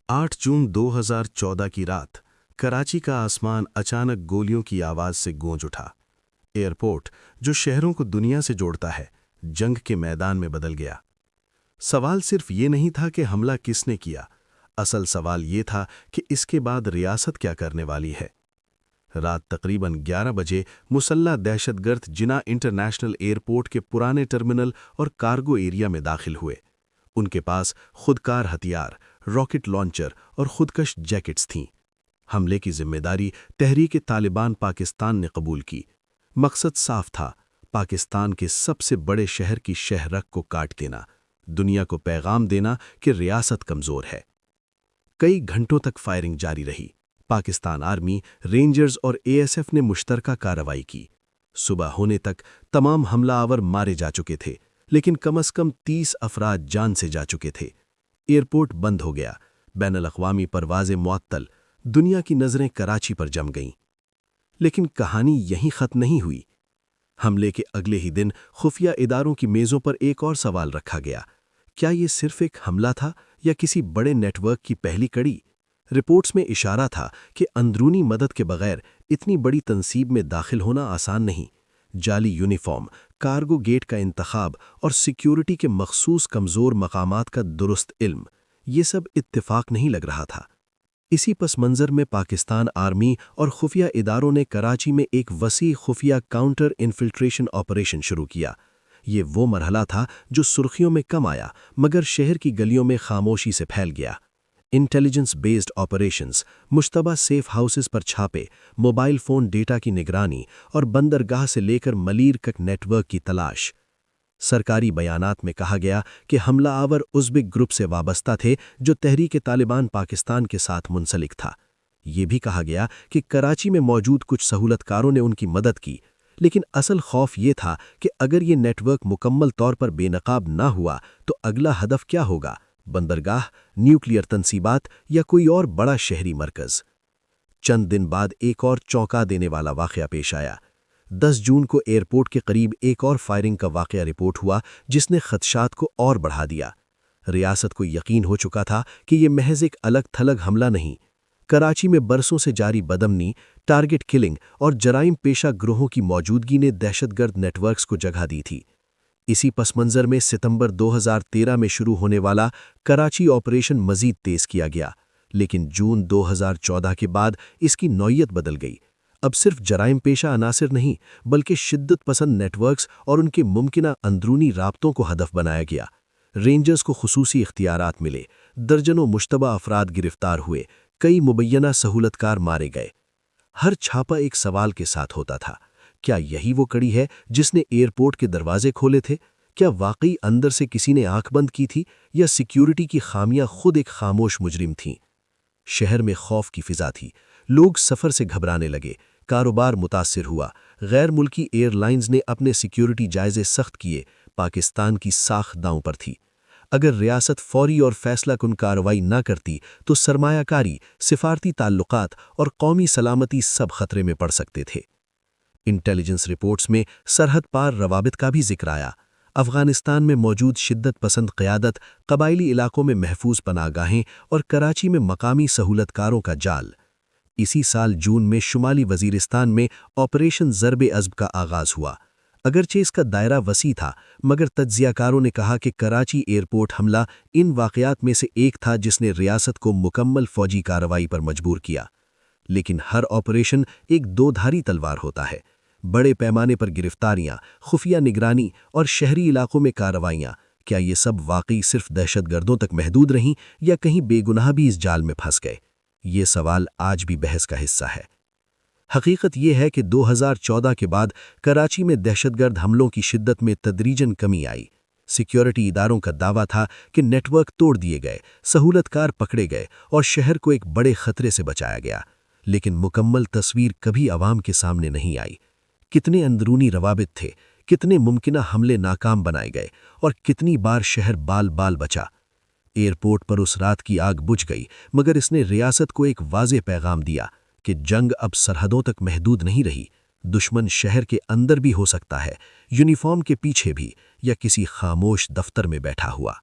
8 जून 2014 की रात कराची का आसमान अचानक गोलियों की आवाज से गूंज उठा। एयरपोर्ट, जो शहरों को दुनिया से जोड़ता है, जंग के मैदान में बदल गया। सवाल सिर्फ ये नहीं था कि हमला किसने किया, असल सवाल ये था कि इसके बाद रियासत क्या करने वाली है। रात तकरीबन 11 बजे मुसल्ला दहशतगर्द जिना इंटरनेशनल एयरपोर्ट के पुराने टर्मिनल और कार्गो एरिया में दाखिल हुए। उनके पास खुदकार हथियार, रॉकेट लॉन्चर और खुदकश जैकेट्स थीं। हमले की जिम्मेदारी तहरीक तालिबान पाकिस्तान ने कबूल की। मकसद साफ था, पाकिस्तान के सबसे बड़े शहर की शहरक को काट देना, दुनिया को पैगाम देना कि रियासत कमज़ोर है। कई घंटों तक फायरिंग जारी रही। पाकिस्तान आर्मी, रेंजर्स और एएसएफ ने मुश्तरका कार्रवाई की। सुबह होने तक तमाम हमलावर मारे जा चुके थे, लेकिन कम से कम 30 अफराद जान से जा चुके थे। एयरपोर्ट बंद हो गया, बैनुल-अक़वामी परवाज़ें मुअत्तल, दुनिया की नज़रें कराची पर जम गईं। लेकिन कहानी यहीं ख़त्म नहीं हुई। हमले के अगले ही दिन खुफिया इदारों की मेज़ों पर एक और सवाल रखा गया। क्या ये सिर्फ एक हमला था या किसी बड़े नेटवर्क की पहली कड़ी? रिपोर्ट्स में इशारा था कि अंदरूनी मदद के बगैर इतनी बड़ी तंसीब में दाखिल होना आसान नहीं। जाली यूनिफॉर्म, कार्गो गेट का इंतखाब और सिक्योरिटी के मखसूस कमज़ोर मकामात का दुरुस्त इल्म, ये सब इत्तेफाक नहीं लग रहा था। इसी पस मंज़र में पाकिस्तान आर्मी और खुफिया इदारों ने कराची में एक वसी खुफिया काउंटर इन्फिल्ट्रेशन ऑपरेशन शुरू किया। ये वो मरहला था जो सुर्खियों में कम आया, मगर शहर की गलियों में खामोशी से फैल गया। Intelligence based operations, Mushtaba safe houses पर छापे, मोबाइल फ़ोन डेटा की निगरानी और बंदरगाह से लेकर मलीर तक नेटवर्क की तलाश। सरकारी बयानात में कहा गया कि हमलावर उज़्बेक ग्रुप से वाबस्ता थे, जो तहरीक तालिबान पाकिस्तान के साथ मुंसलिक था। ये भी कहा गया कि कराची में मौजूद कुछ सहूलतकारों ने उनकी मदद की, लेकिन असल खौफ ये था कि अगर ये नेटवर्क मुकम्मल तौर पर बेनकाब ना हुआ तो अगला हदफ क्या होगा? बंदरगाह, न्यूक्लियर तंसीबात या कोई और बड़ा शहरी मरकज़? चंद दिन बाद एक और चौंका देने वाला वाक़या पेश आया। 10 जून को एयरपोर्ट के करीब एक और फायरिंग का वाक़या रिपोर्ट हुआ, जिसने खदशात को और बढ़ा दिया। रियासत को यकीन हो चुका था कि ये महज एक अलग थलग हमला नहीं। कराची में बरसों से जारी बदमनी, टारगेट किलिंग और जराइम पेशा ग्रोहों की मौजूदगी ने दहशतगर्द नेटवर्क्स को जगह दी थी। इसी पस मंज़र में सितंबर 2013 में शुरू होने वाला कराची ऑपरेशन मज़ीद तेज़ किया गया, लेकिन जून 2014 के बाद इसकी नौयत बदल गई। अब सिर्फ जराइम पेशा अनासिर नहीं, बल्कि शिद्दत पसंद नेटवर्क्स और उनके मुमकिना अंदरूनी राब्तों को हदफ बनाया गया। रेंजर्स को खुसूसी इख्तियारात मिले, दर्जनों मुश्तबा अफराद गिरफ्तार हुए, कई मुबैना सहूलतकार मारे गए। हर छापा एक सवाल के साथ होता था। क्या यही वो कड़ी है जिसने एयरपोर्ट के दरवाजे खोले थे? क्या वाकई अंदर से किसी ने आंख बंद की थी, या सिक्योरिटी की खामियां खुद एक खामोश मुजरिम थीं? शहर में खौफ की फिजा थी। लोग सफ़र से घबराने लगे, कारोबार मुतासिर हुआ। गैर मुल्की एयरलाइंस ने अपने सिक्योरिटी जायजे सख्त किए। पाकिस्तान की साख दांव पर थी। अगर रियासत फौरी और फैसलाकुन कार्रवाई न करती तो सरमायाकारी, सिफारती ताल्लुकात और कौमी सलामती सब खतरे में पड़ सकते थे। इंटेलिजेंस रिपोर्ट्स में सरहद पार रवाबित का भी जिक्र आया। अफगानिस्तान में मौजूद शिद्दत पसंद क़यादत, कबायली इलाकों में महफूज पनाहगाहें और कराची में मकामी सहूलतकारों का जाल। इसी साल जून में शुमाली वज़ीरिस्तान में ऑपरेशन ज़र्ब-ए-अज़्ब का आगाज़ हुआ। अगरचे इसका दायरा वसी था, मगर तज्ज़ियाकारों ने कहा कि कराची एयरपोर्ट हमला इन वाक़यात में से एक था जिसने रियासत को मुकम्मल फ़ौजी कार्रवाई पर मजबूर किया। लेकिन हर ऑपरेशन एक दो-धारी तलवार होता है। बड़े पैमाने पर गिरफ्तारियां, खुफिया निगरानी और शहरी इलाकों में कार्रवाइयां, क्या ये सब वाकई सिर्फ दहशतगर्दों तक महदूद रहीं या कहीं बेगुनाह भी इस जाल में फंस गए? ये सवाल आज भी बहस का हिस्सा है। हकीकत यह है कि 2014 के बाद कराची में दहशतगर्द हमलों की शिद्दत में तदरीजन कमी आई। सिक्योरिटी इदारों का दावा था कि नेटवर्क तोड़ दिए गए, सहूलतकार पकड़े गए और शहर को एक बड़े खतरे से बचाया गया। लेकिन मुकम्मल तस्वीर कभी आवाम के सामने नहीं आई। कितने अंदरूनी रवाबित थे, कितने मुमकिना हमले नाकाम बनाए गए और कितनी बार शहर बाल बाल बचा। एयरपोर्ट पर उस रात की आग बुझ गई, मगर इसने रियासत को एक वाज़ेह पैगाम दिया कि जंग अब सरहदों तक महदूद नहीं रही। दुश्मन शहर के अंदर भी हो सकता है, यूनिफॉर्म के पीछे भी, या किसी खामोश दफ्तर में बैठा हुआ।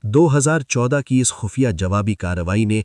2014 کی اس خفیہ جوابی کارروائی نے